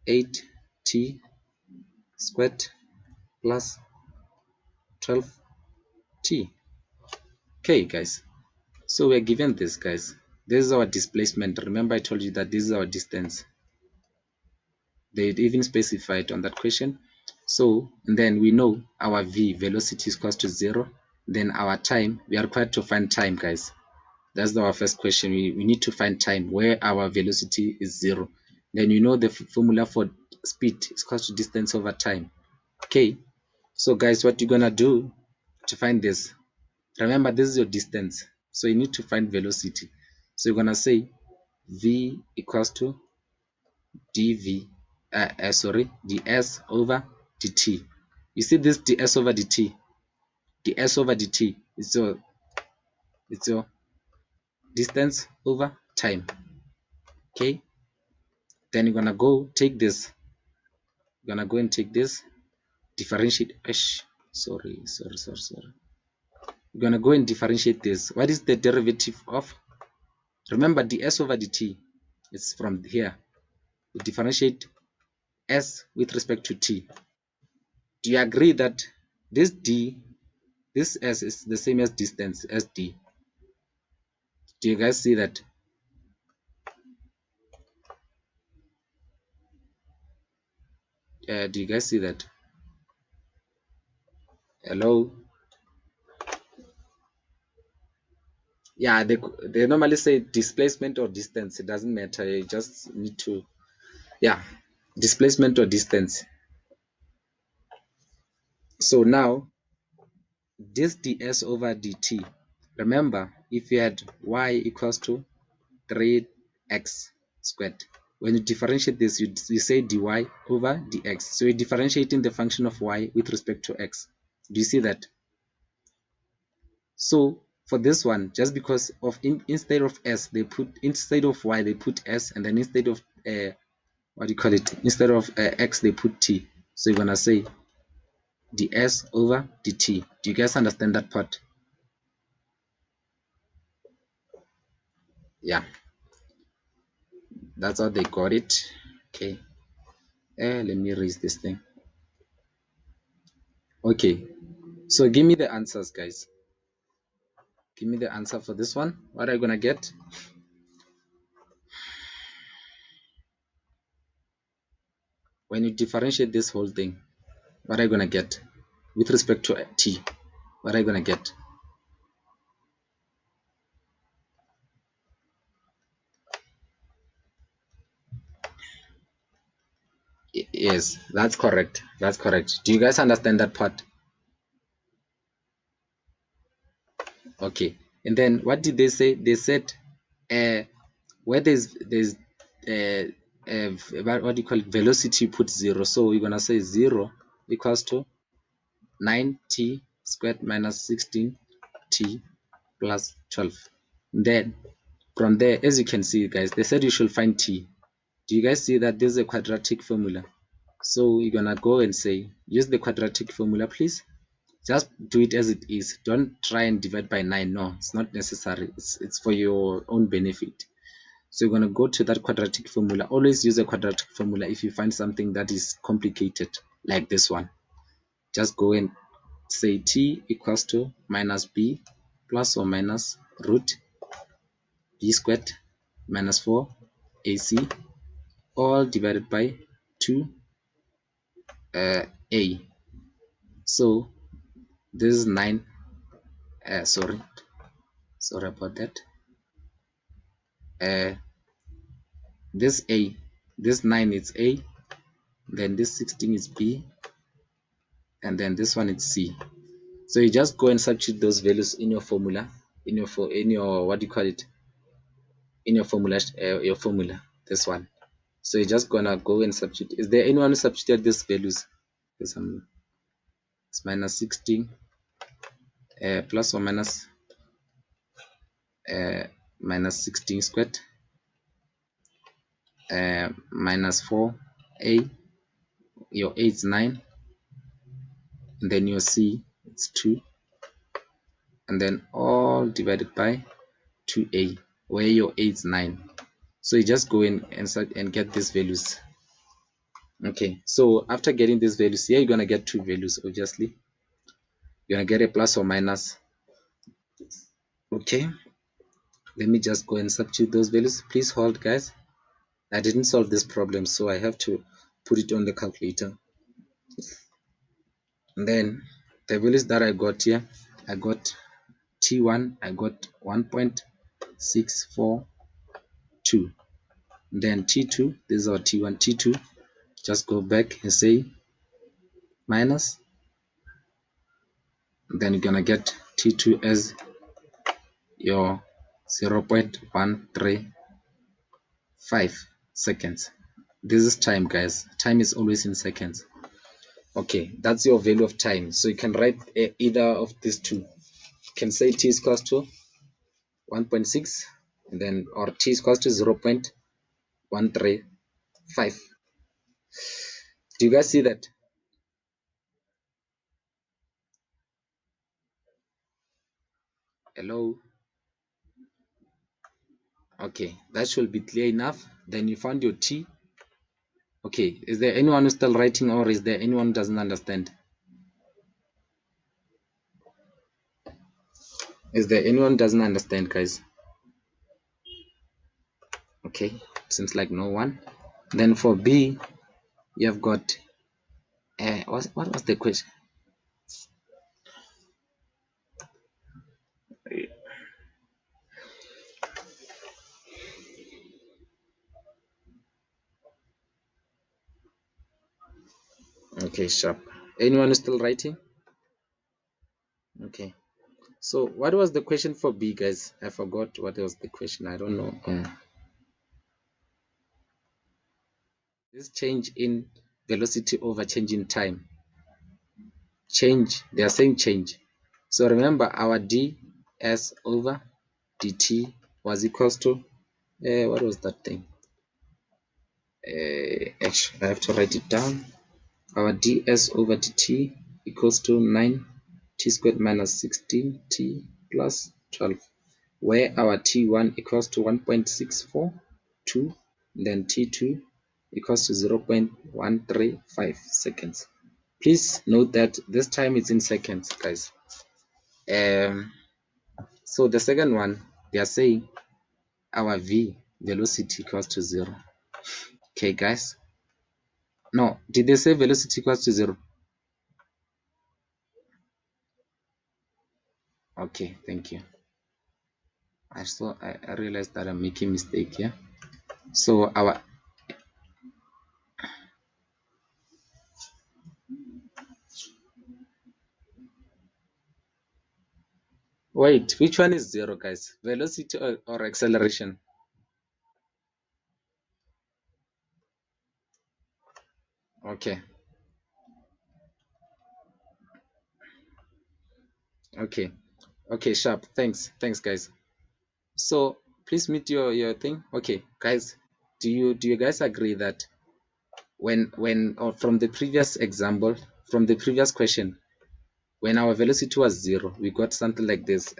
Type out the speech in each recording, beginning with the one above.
8t squared plus 12t. Okay guys, so we're given this, guys. This is our displacement. Remember I told you that this is our distance. They even specified on that question. So, and then we know our velocity is equal to 0. Then our time, we are required to find time, guys. That's our first question. We need to find time where our velocity is 0. Then you know the formula for speed is equal to distance over time. Okay, so guys, what you're gonna do to find this, remember this is your distance, so you need to find velocity. So you're gonna say v equals to dv ds over dt. You see this ds over dt, ds over dt is your distance over time. Okay, then you're gonna go take this, you're gonna go and take this, differentiate. Sorry. You're gonna go and differentiate this. What is the derivative of, remember ds over dt is from here. We differentiate s with respect to t. Do you agree that this d, this s is the same as distance, sd? Do you guys see that? Do you guys see that? Hello? Yeah, they normally say displacement or distance. It doesn't matter. You just need to, yeah, displacement or distance. So now this ds over dt, remember if you had y equals to 3x squared, when you differentiate this, you say dy over dx. So you're differentiating the function of y with respect to x. Do you see that? So for this one, just because of instead of s they put, instead of y they put s, and then instead of what do you call it, instead of x they put t. So you're gonna say ds over dt. Do you guys understand that part? Yeah, that's how they got it. Okay, let me raise this thing. Okay, so give me the answers, guys. Give me the answer for this one. What are you gonna get? When you differentiate this whole thing, what are you gonna get with respect to t? What are you gonna get? Yes, that's correct. That's correct. Do you guys understand that part? Okay. And then what did they say? They said where there's what do you call it, velocity, put 0. So you're gonna say 0 equals to 9t squared minus 16t plus 12. Then from there, as you can see, guys, they said you should find t. Do you guys see that this is a quadratic formula? So you're gonna go and say use the quadratic formula, please. Just do it as it is. Don't try and divide by 9. No, it's not necessary. It's for your own benefit. So you're going to go to that quadratic formula. Always use a quadratic formula if you find something that is complicated like this one. Just go and say t equals to minus b plus or minus root b squared minus 4 ac all divided by 2 a. So this is 9. Sorry about that. This a, this 9 is a, then this 16 is b, and then this one is c. So you just go and substitute those values in your formula, in your what do you call it, in your formula, this one. So you're just gonna go and substitute. Is there anyone who substituted these values? Because it's minus 16 plus or minus minus 16 squared minus 4a, your a is 9, and then your c it's 2, and then all divided by 2a, where your a is 9. So you just go in and get these values. Okay, so after getting these values here, you're gonna get two values. Obviously, you're gonna get a plus or minus. Okay, let me just go and substitute those values. Please hold, guys. I didn't solve this problem, so I have to put it on the calculator. And then the values that I got here, I got T1, I got 1.642. Then T2, this is our T1, T2, just go back and say minus. Then you're gonna get T2 as your 0.135 seconds. This is time, guys. Time is always in seconds. Okay, that's your value of time. So you can write either of these two. You can say t is equals to 1.6 and then or t is equals to 0.135. Do you guys see that? Hello? Okay, that should be clear enough. Then you found your t. Okay, is there anyone who's still writing, or is there anyone who doesn't understand? Is there anyone who doesn't understand, guys? Okay, seems like no one. Then for B, you have got what was the question? Okay, sharp. Anyone who's still writing? Okay. So what was the question for B, guys? I forgot what was the question. I don't know. This change in velocity over change in time. Change. They are saying change. So remember our ds over dt was equals to what was that thing? Actually, I have to write it down. Our ds over dt equals to 9t squared minus 16t plus 12, where our t1 equals to 1.642, then t2 equals to 0.135 seconds. Please note that this time it's in seconds, guys. So the second one, they are saying our v velocity equals to 0. Okay, guys. No, did they say velocity equals to 0? Okay, thank you. I realized that I'm making mistake here. So our wait, which one is 0, guys? Velocity or acceleration? Okay. Okay. Okay, sharp. Thanks, guys. So please meet your thing. Okay, guys. Do you guys agree that when or from the previous example, from the previous question, when our velocity was 0, we got something like this.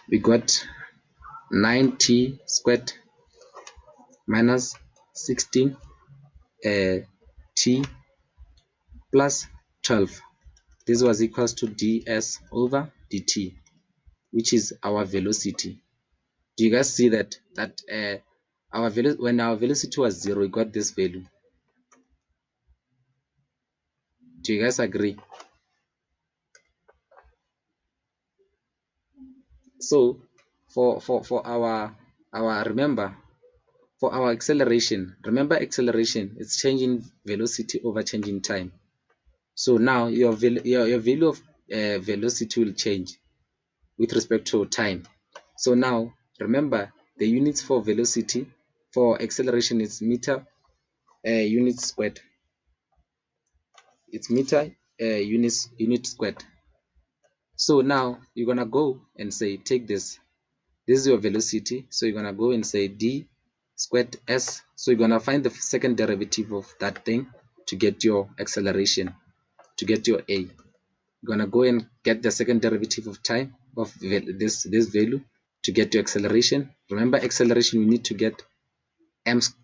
We got 9t squared minus 16 t plus 12. This was equals to ds over dt, which is our velocity. Do you guys see that when our velocity was 0, we got this value? Do you guys agree? So for our remember, for our acceleration, remember acceleration is changing velocity over changing time. So now your value of velocity will change with respect to time. So now remember the units for velocity, for acceleration, is meter units squared. It's meter unit squared. So now you're gonna go and say, take this. This is your velocity. So you're gonna go and say d squared s. So you're gonna find the second derivative of that thing to get your acceleration, to get your a. You're gonna go and get the second derivative of time of this value to get your acceleration. Remember, acceleration we need to get as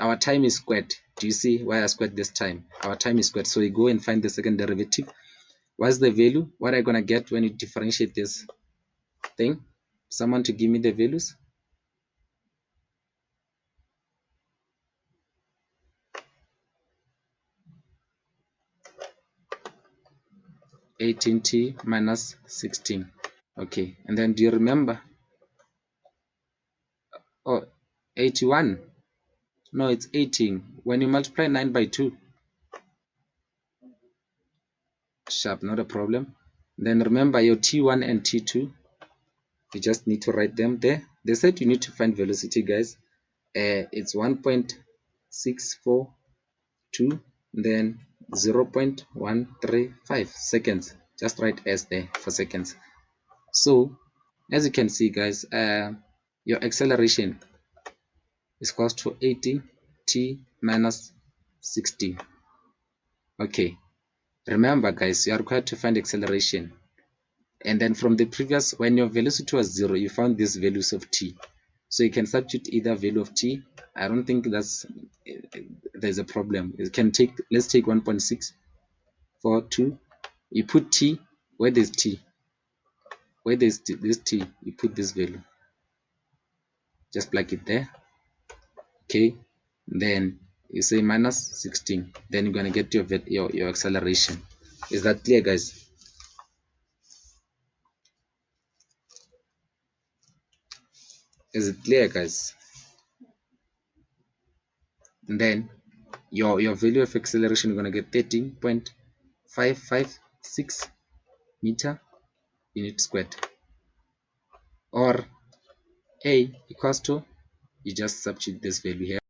our time is squared. Do you see why I squared this time? Our time is squared. So you go and find the second derivative. What's the value? What are you gonna get when you differentiate this thing? Someone to give me the values. 18t minus 16. Okay, and then do you remember? Oh, 81. No, it's 18. When you multiply 9 by 2, sharp, not a problem. Then remember your t1 and t2. You just need to write them there. They said you need to find velocity, guys. It's 1.642, then 0.135 seconds. Just write s there for seconds. So as you can see, guys, your acceleration is equals to 80t minus 16. Okay, remember, guys, you are required to find acceleration. And then from the previous, when your velocity was 0, you found these values of t. So you can substitute either value of t. I don't think there's a problem. You can take, let's take 1.642. You put t where there's t. Where there's this t, you put this value. Just plug it there. Okay. Then you say minus 16. Then you're gonna get your acceleration. Is that clear, guys? Is it clear, guys? And then your value of acceleration, you're gonna get 13.556 meter unit squared, or a equals to, you just substitute this value here.